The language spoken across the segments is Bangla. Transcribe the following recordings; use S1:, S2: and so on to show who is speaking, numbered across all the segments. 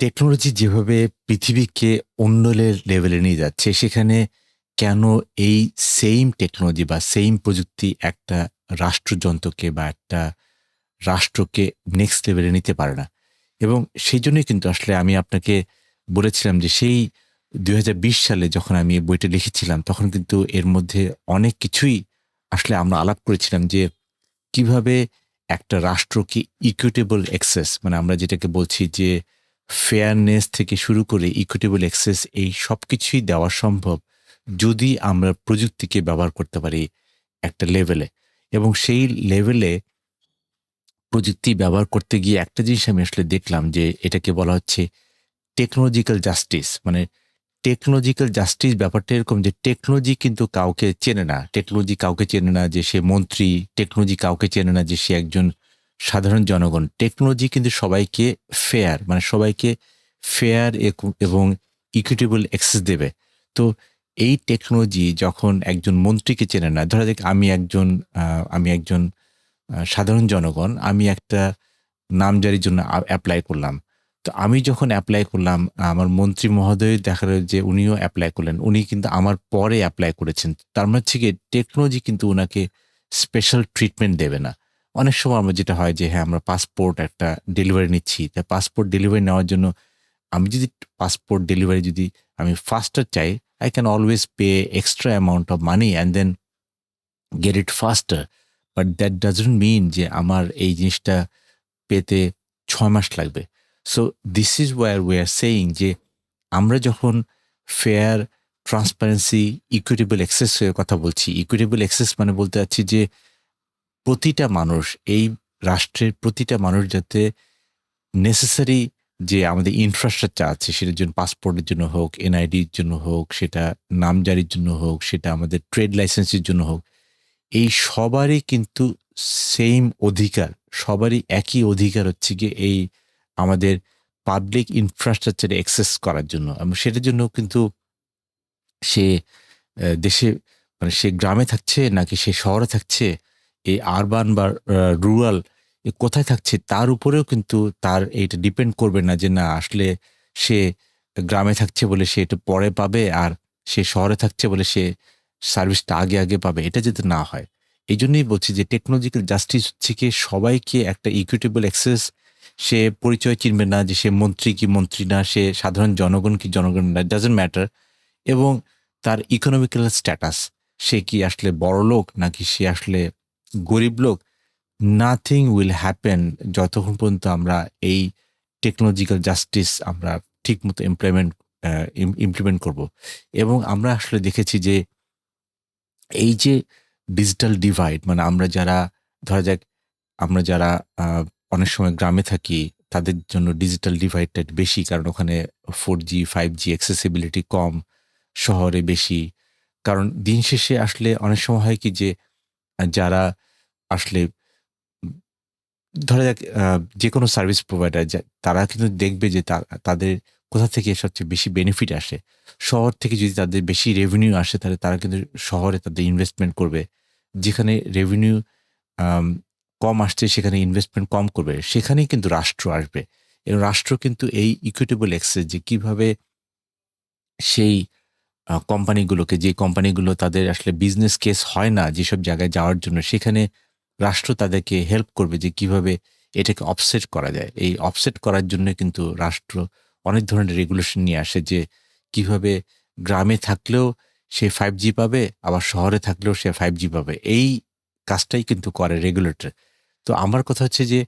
S1: টেকনোলজি যেভাবে পৃথিবীকে অন্য লেভেলে নিয়ে যাচ্ছে, সেখানে কেন এই সেইম টেকনোলজি বা সেইম প্রযুক্তি একটা রাষ্ট্রযন্ত্রকে বা একটা রাষ্ট্রকে নেক্সট লেভেলে নিতে পারে না? এবং সেইজন্যই কিন্তু আসলে আমি আপনাকে বলেছিলাম যে সেই ২০২০ সালে যখন আমি এই বইটা লিখেছিলাম, তখন কিন্তু এর মধ্যে অনেক কিছুই আসলে আমরা আলাপ করেছিলাম যে কিভাবে একটা রাষ্ট্রকে ইকুইটেবল অ্যাক্সেস, মানে আমরা যেটাকে বলছি যে ফেয়ারনেস থেকে শুরু করে ইকুইটেবল অ্যাক্সেস, এই সবকিছুই দেওয়া সম্ভব যদি আমরা প্রযুক্তিকে ব্যবহার করতে পারি একটা লেভেলে। এবং সেই লেভেলে প্রযুক্তি ব্যবহার করতে গিয়ে একটা জিনিস আমি আসলে দেখলাম যে এটাকে বলা হচ্ছে টেকনোলজিক্যাল জাস্টিস। মানে টেকনোলজিক্যাল জাস্টিস ব্যাপারটা এরকম যে টেকনোলজি কিন্তু কাউকে চেনে না। টেকনোলজি কাউকে চেনে না যে সে মন্ত্রী, টেকনোলজি কাউকে চেনে না যে সে একজন সাধারণ জনগণ। টেকনোলজি কিন্তু সবাইকে ফেয়ার, মানে সবাইকে ফেয়ার এবং ইকুইটেবল অ্যাক্সেস দেবে। তো এই টেকনোলজি যখন একজন মন্ত্রীকে চেনে না, ধরা যাক আমি একজন সাধারণ জনগণ, আমি একটা নামজারির জন্য এপ্লাই করলাম। তো আমি যখন এপ্লাই করলাম, আমার মন্ত্রী মহোদয় দেখা গেল যে উনিও এপ্লাই করলেন। উনি কিন্তু আমার পরে এপ্লাই করেছেন। তার মানে হচ্ছে গিয়ে টেকনোলজি কিন্তু উনাকে স্পেশাল ট্রিটমেন্ট দেবে না। অনেক সময় আমরা যেটা হয় যে হ্যাঁ, আমরা পাসপোর্ট একটা ডেলিভারি নিচ্ছি। তা পাসপোর্ট ডেলিভারি নেওয়ার জন্য আমি যদি পাসপোর্ট ডেলিভারি যদি আমি ফাস্টার চাই, I can always pay extra amount of money and then get it faster. But that doesn't mean যে আমার এই জিনিসটা পেতে ৬ মাস লাগবে। So this is wire we are saying যে আমরা যখন ফেয়ার, ট্রান্সপারেন্সি, ইকুইটেবল অ্যাক্সেস এর কথা বলছি। ইকুইটেবল অ্যাক্সেস মানে বলতে চাচ্ছি যে প্রতিটা মানুষ, এই রাষ্ট্রের প্রতিটা মানুষ যাতে নেসেসারি যে আমাদের ইনফ্রাস্ট্রাকচার আছে, সেটার জন্য পাসপোর্টের জন্য হোক, এনআইডির জন্য হোক, সেটা নামজারির জন্য হোক, সেটা আমাদের ট্রেড লাইসেন্সের জন্য হোক, এই সবারই কিন্তু সেইম অধিকার, সবারই একই অধিকার হচ্ছে গিয়ে এই আমাদের পাবলিক ইনফ্রাস্ট্রাকচারে অ্যাক্সেস করার জন্য। এবং সেটার জন্য কিন্তু সে দেশে, মানে সে গ্রামে থাকছে নাকি সে শহরে থাকছে, এই আরবান বা রুরাল কোথায় থাকছে, তার উপরেও কিন্তু তার এইটা ডিপেন্ড করবে না যে না আসলে সে গ্রামে থাকছে বলে সে একটু পরে পাবে, আর সে শহরে থাকছে বলে সে সার্ভিসটা আগে পাবে। এটা যাতে না হয়। এইজন্যই বলছি যে টেকনোলজিক্যাল জাস্টিস হচ্ছে গিয়ে সবাইকে একটা ইকুইটেবল অ্যাক্সেস। সে পরিচয় চিনবে না যে সে মন্ত্রী কি মন্ত্রী না, সে সাধারণ জনগণ কি জনগণ না, ডাজন্ট ম্যাটার। এবং তার ইকোনমিক্যাল স্ট্যাটাস, সে কি আসলে বড়লোক নাকি সে আসলে গরিব লোক, নাথিং উইল হ্যাপেন যতক্ষণ পর্যন্ত আমরা এই টেকনোলজিক্যাল জাস্টিস আমরা ঠিকমতো ইমপ্লিমেন্ট করব। এবং আমরা আসলে দেখেছি যে এই যে ডিজিটাল ডিভাইড, মানে আমরা যারা, ধরা যাক আমরা যারা অনেক সময় গ্রামে থাকি, তাদের জন্য ডিজিটাল ডিভাইডটা একটু বেশি, কারণ ওখানে 4G 5G অ্যাক্সেসিবিলিটি কম, শহরে বেশি। কারণ দিন শেষে আসলে অনেক সময় হয় কি যে যারা আসলে ধরা যাক যেকোনো সার্ভিস প্রোভাইডার তারা কিন্তু দেখবে যে তাদের কোথা থেকে সবচেয়ে বেশি বেনিফিট আসে। শহর থেকে যদি তাদের বেশি রেভিনিউ আসে, তাহলে তারা কিন্তু শহরে তাদের ইনভেস্টমেন্ট করবে। যেখানে রেভিনিউ আম কম আসছে সেখানে ইনভেস্টমেন্ট কম করবে। সেখানেই কিন্তু রাষ্ট্র আসবে। এবং রাষ্ট্র কিন্তু এই ইকুইটেবল অ্যাক্সেস যে কিভাবে সেই কোম্পানিগুলোকে, যে কোম্পানিগুলো তাদের আসলে বিজনেস কেস হয় না যেসব জায়গায় যাওয়ার জন্য, সেখানে রাষ্ট্র তাদেরকে হেল্প করবে যে কিভাবে এটাকে অফসেট করা যায়। এই অফসেট করার জন্য কিন্তু রাষ্ট্র অনেক ধরনের রেগুলেশন নিয়ে আসে যে কিভাবে গ্রামে থাকলেও সে 5G পাবে, আবার শহরে থাকলেও সে 5G পাবে। এই কাজটাই কিন্তু করে রেগুলেটর। তো আমার কথা হচ্ছে যে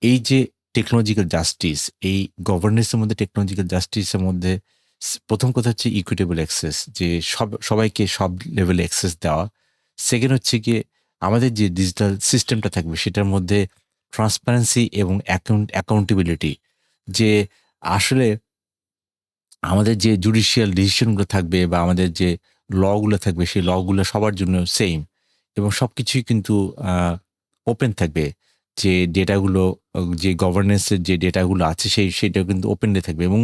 S1: এই যে টেকনোলজিক্যাল জাস্টিস, এই গভর্নেন্সের মধ্যে টেকনোলজিক্যাল জাস্টিসের মধ্যে ১ম কথা হচ্ছে ইকুইটেবল অ্যাক্সেস, যে সবাইকে সব লেভেলে অ্যাক্সেস দেওয়া। 2nd হচ্ছে গিয়ে আমাদের যে ডিজিটাল সিস্টেমটা থাকবে সেটার মধ্যে ট্রান্সপারেন্সি এবং অ্যাকাউন্টেবিলিটি, যে আসলে আমাদের যে জুডিশিয়াল ডিসিশনগুলো থাকবে বা আমাদের যে গুলো থাকবে, সেই গুলো সবার জন্য সেইম এবং সবকিছুই কিন্তু আ ওপেন থাকবে। যে ডেটাগুলো, যে গভর্নেন্স এর যে ডেটাগুলো আছে সেটা কিন্তু ওপেনলি থাকবে এবং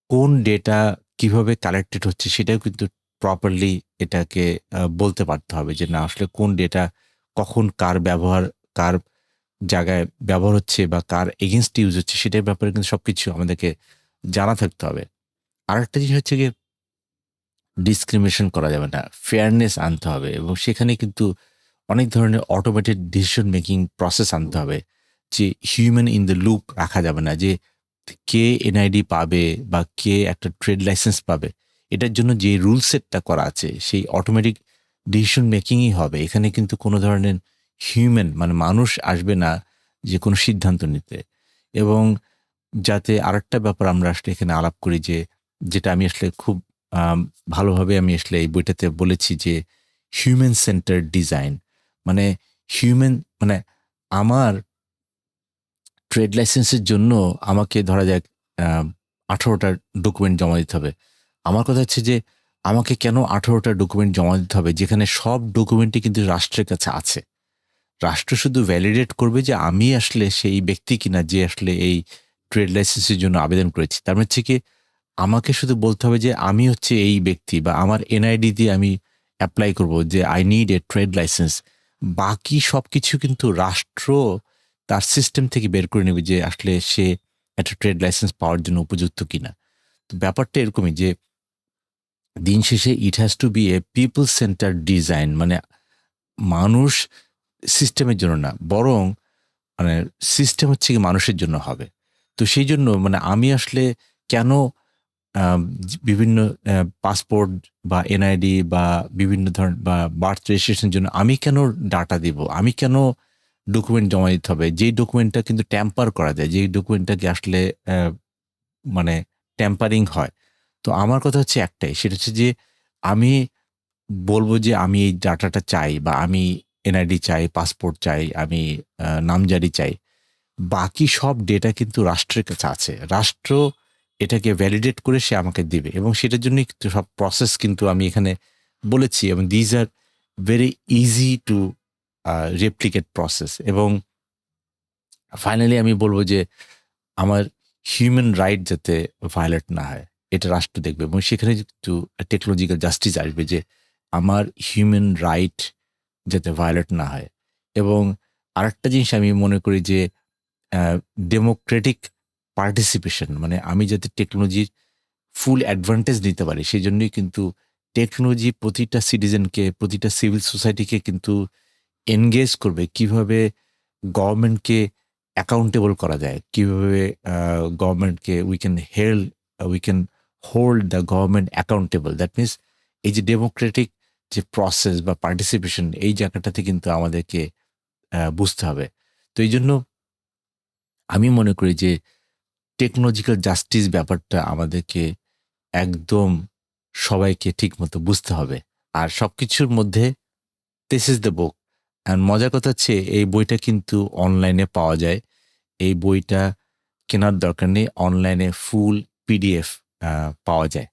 S1: কোন ডেটা কিভাবে কালেক্টেড হচ্ছে সেটাও কিন্তু প্রপারলি এটাকে বলতে পারতে হবে যে না আসলে কোন ডেটা কখন কার ব্যবহার, কার জায়গায় ব্যবহার হচ্ছে বা কার এগেনস্ট ইউজ হচ্ছে সেটার ব্যাপারে কিন্তু সবকিছু আমাদেরকে জানা থাকতে হবে। আরেকটা জিনিস হচ্ছে গিয়ে ডিসক্রিমিনেশন করা যাবে না, ফেয়ারনেস আনতে হবে এবং সেখানে কিন্তু অনেক ধরনের অটোমেটেড ডিসিশন মেকিং প্রসেস আনতে হবে, যে হিউম্যান ইন দ্য লুপ রাখা যাবে না, যে কে এনআইডি পাবে বা কে একটা ট্রেড লাইসেন্স পাবে, এটার জন্য যে রুল সেটটা করা আছে সেই অটোমেটিক ডিসিশন মেকিংই হবে। এখানে কিন্তু কোনো ধরনের হিউম্যান মানে মানুষ আসবে না যে কোনো সিদ্ধান্ত নিতে। এবং যাতে আরেকটা ব্যাপার আমরা আসলে এখানে আলাপ করি, যে যেটা আমি আসলে খুব ভালোভাবে আমি আসলে এই বইটাতে বলেছি, যে হিউম্যান সেন্টার্ড ডিজাইন। মানে হিউম্যান মানে আমার ট্রেড লাইসেন্সের জন্য আমাকে ধরা যাক 18টা ডকুমেন্ট জমা দিতে হবে। আমার কথা হচ্ছে যে আমাকে কেন 18টা ডকুমেন্ট জমা দিতে হবে, যেখানে সব ডকুমেন্টই কিন্তু রাষ্ট্রের কাছে আছে। রাষ্ট্র শুধু ভ্যালিডেট করবে যে আমি আসলে সেই ব্যক্তি কিনা যে আসলে এই ট্রেড লাইসেন্সের জন্য আবেদন করেছি। তার মানে হচ্ছে কি আমাকে শুধু বলতে হবে যে আমি হচ্ছে এই ব্যক্তি, বা আমার এনআইডি দিয়ে আমি অ্যাপ্লাই করব যে I need a trade licence. বাকি সবকিছু কিন্তু রাষ্ট্র তার সিস্টেম থেকে বের করে নেবে যে আসলে সে একটা ট্রেড লাইসেন্স পাওয়ার জন্য উপযুক্ত কিনা। তো ব্যাপারটা এরকমই যে দিন শেষে it has to be a people centre design. মানে মানুষ সিস্টেমের জন্য না, বরং মানে সিস্টেম হচ্ছে কি মানুষের জন্য হবে। তো সেই জন্য মানে আমি আসলে কেন বিভিন্ন পাসপোর্ট বা এনআইডি বা বিভিন্ন ধরনের বা বার্থ রেজিস্ট্রেশনের জন্য আমি কেন ডাটা দিব, আমি কেন ডকুমেন্ট জমা দিতে হবে, যেই ডকুমেন্টটা কিন্তু ট্যাম্পার করা যায়, যেই ডকুমেন্টটাকে আসলে মানে ট্যাম্পারিং হয়। তো আমার কথা হচ্ছে একটাই, সেটা হচ্ছে যে আমি বলবো যে আমি এই ডাটাটা চাই, বা আমি এনআইডি চাই, পাসপোর্ট চাই, আমি নামজারি চাই। বাকি সব ডেটা কিন্তু রাষ্ট্রের কাছে আছে। রাষ্ট্র এটাকে ভ্যালিডেট করে সে আমাকে দিবে, এবং সেটার জন্যই কিন্তু সব প্রসেস কিন্তু আমি এখানে বলেছি, এবং these are very easy to replicate process. এবং ফাইনালি আমি বলবো যে আমার হিউম্যান রাইট যাতে ভায়োলেট না হয়, এটা রাষ্ট্র দেখবে, এবং সেখানে একটু টেকনোলজিক্যাল জাস্টিস আসবে যে আমার হিউম্যান রাইট যাতে ভায়োলেট না হয়। এবং আরেকটা জিনিস আমি মনে করি যে ডেমোক্রেটিক পার্টিসিপেশন, মানে আমি যাতে টেকনোলজির ফুল অ্যাডভান্টেজ নিতে পারি, সেই জন্যই কিন্তু টেকনোলজি প্রতিটা সিটিজেনকে, প্রতিটা সিভিল সোসাইটিকে কিন্তু এনগেজ করবে কিভাবে গভর্নমেন্টকে অ্যাকাউন্টেবল করা যায়, কিভাবে গভর্নমেন্টকে we can hold the government accountable. That means এই যে ডেমোক্রেটিক যে প্রসেস বা পার্টিসিপেশন, এই জায়গাটাতে কিন্তু আমাদেরকে বুঝতে হবে। তো এই জন্য আমি মনে করি যে টেকনোলজিক্যাল জাস্টিস ব্যাপারটা আমাদেরকে একদম সবাইকে ঠিকমতো বুঝতে হবে। আর সবকিছুর মধ্যে this is the book. And মজার কথা হচ্ছে এই বইটা কিন্তু অনলাইনে পাওয়া যায়। এই বইটা কেনার দরকার নেই, অনলাইনে ফুল পিডিএফ পাওয়া যায়।